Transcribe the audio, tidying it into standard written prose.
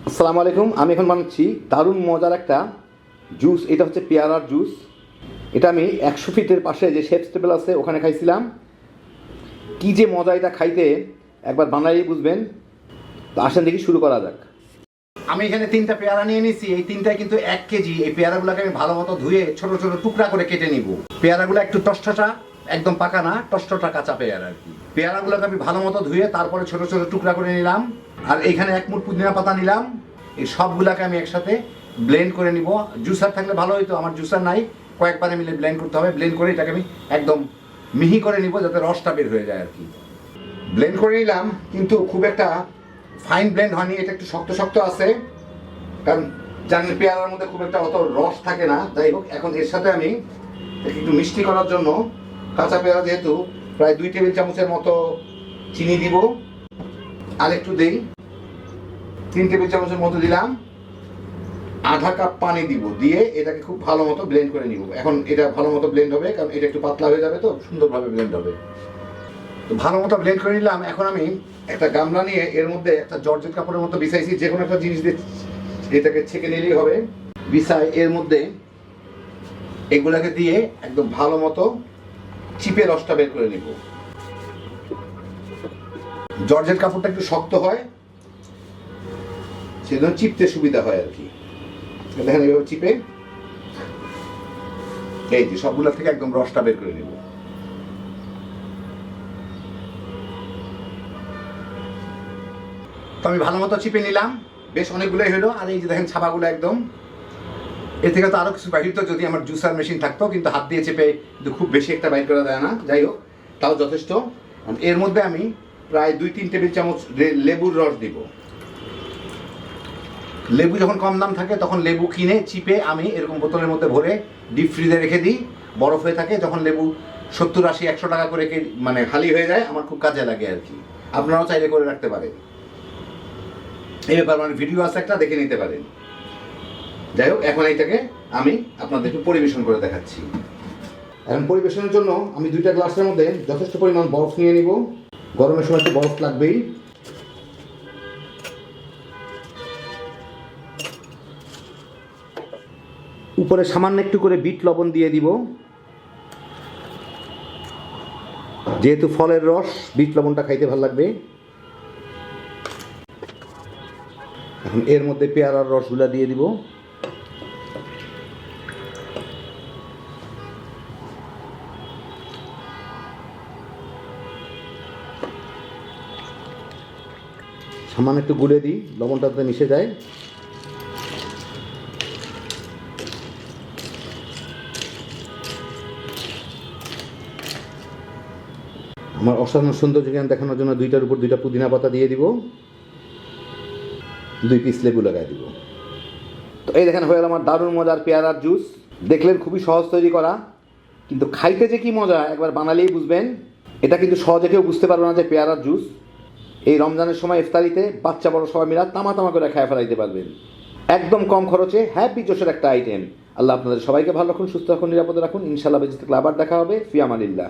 আসসালামু আলাইকুম। আমি এখন বানাচ্ছি দারুণ মজার একটা জুস। এটা হচ্ছে পেয়ারার জুস। এটা আমি 100 ফিটের পাশে যে শেফ টেবিল আছে ওখানে খাইছিলাম। কী যে মজা এটা খাইতে, একবার বানালেই বুঝবেন। তো আসেন দেখি শুরু করা যাক। আমি এখানে 3টা পেয়ারা নিয়ে নিছি। এই 3টায় কিন্তু 1 কেজি। এই পেয়ারাগুলোকে আমি ভালো মতো ধুয়ে ছোট ছোট টুকরা করে কেটে নিব। পেয়ারাগুলো একটু টসটসা, একদম পাকা না, টসটসা কাঁচা পেয়ারা আর কি। পেয়ারাগুলোকে আমি ভালো মতো ধুয়ে তারপরে ছোট ছোট টুকরা করে নিলাম। আর এইখানে 1 মুঠ পুদিনা পাতা নিলাম। এই সবগুলাকে আমি একসাথে ব্লেন্ড করে নিব। জুসার থাকলে ভালো হইতো, আমার জুসার নাই। কয়েকবারে মিলে ব্লেন্ড করতে হবে। ব্লেন্ড করে এটাকে আমি একদম মিহি করে নিব যাতে রসটা বের হয়ে যায় আর কি। ব্লেন্ড করে নিলাম, কিন্তু খুব একটা ফাইন ব্লেন্ড হয়নি। এটা একটু শক্ত শক্ত আছে, কারণ জানেন পেয়ারার মধ্যে খুব একটা অত রস থাকে না। যাই হোক, এখন এর সাথে আমি একটু মিষ্টি করার জন্য কাঁচা পেয়ারা যেহেতু প্রায় 2 টেবিল চামচের মতো চিনি দিব। আর একটু দেই, 3 টেবিল চামচের মতো দিলাম। আধা কাপ পানি দিব, দিয়ে এটাকে খুব ভালো মতো ব্লেন্ড করে নিব। এখন এটা ভালো মতো ব্লেন্ড হবে, কারণ এটা একটু পাতলা হয়ে যাবে, তো সুন্দরভাবে ব্লেন্ড হবে। তো ভালো মতো ব্লেন্ড করে নিলাম। এখন আমি একটা গামলা নিয়ে এর মধ্যে একটা জর্জেট কাপড়ের মতো বিছাইছি। যে কোনো একটা জিনিস দিয়ে এটাকে ছেঁকে নিলেই হবে। বিছাই এর মধ্যে এগুলাকে দিয়ে একদম ভালো মতো চিপে রসটা বের করে নিব। জর্জেট কাপড়টা একটু শক্ত হয়, সেজন্য চিপতে সুবিধা হয় আর কি। দেখেন এইভাবে চিপে এই যে সবগুলা থেকে একদম রসটা বের করে নিব। তো আমি ভালো মতো চিপে নিলাম, বেশ অনেকগুলোই হলো। আর এই যে দেখেন ছাপাগুলো একদম, এর থেকে তো আরো কিছু বাইর হতো যদি আমার জুসার মেশিন থাকতো, কিন্তু হাত দিয়ে চেপে কিন্তু খুব বেশি একটা বাইর করা যায় না। যাই হোক, তাও যথেষ্ট। এর মধ্যে আমি প্রায় 2-3 টেবিল চামচ লেবুর রস দিব। লেবু যখন কম দাম থাকে তখন লেবু কিনে চিপে আমি এরকম বোতলের মধ্যে ভরে ডিপ ফ্রিজে রেখে দিই। বরফ হয়ে থাকে, যখন লেবু 70-80-100 টাকা করে মানে খালি হয়ে যায়, আমার খুব কাজে লাগে আর কি। আপনারাও চাইলে করে রাখতে পারেন। এই ব্যাপার মানে ভিডিও আছে একটা, দেখে নিতে পারেন। যাই হোক, এখন এইটাকে আমি আপনাদেরকে পরিবেশন করে দেখাচ্ছি। এখন পরিবেশনের জন্য আমি 2টা গ্লাসের মধ্যে যথেষ্ট পরিমাণ বরফ নিয়ে নিব। গরমের সময় একটু বরফ লাগবেই। উপরে সামান্য একটু করে বিট লবণ দিয়ে দিব। যেহেতু ফলের রস, বিট লবণটা খাইতে ভালো লাগবে। এখন এর মধ্যে পেয়ারার রসগুলা দিয়ে দিব। সামান্য একটু গুলে দিই, লবণটাতে মিশে যায়। আমার অসাধারণ সৌন্দর্য জ্ঞান দেখানোর জন্য 2টার উপর 2টা পুদিনা পাতা দিয়ে দিব। 2 পিস লেবু লাগাই দিব। তো এই দেখেন হয়ে গেল আমার দারুণ মজার পেয়ারার জুস। দেখলেন খুবই সহজ তৈরি করা, কিন্তু খাইতে যে কি মজা একবার বানালেই বুঝবেন। এটা কিন্তু সহজে কেউ বুঝতে পারবে না যে পেয়ারার জুস। এই রমজানের সময় ইফতারিতে বাচ্চা বড় সবাই মিলে তামা তামা করে খায় ফেলাইতে পারবেন। একদম কম খরচে হ্যাপি জোশের একটা আইটেম। আল্লাহ আপনাদের সবাইকে ভালো রাখুন, সুস্থ রাখুন, নিরাপদে রাখুন। ইনশাআল্লাহ বেঁচে থাকলে আবার দেখা হবে। ফি আমানিল্লাহ।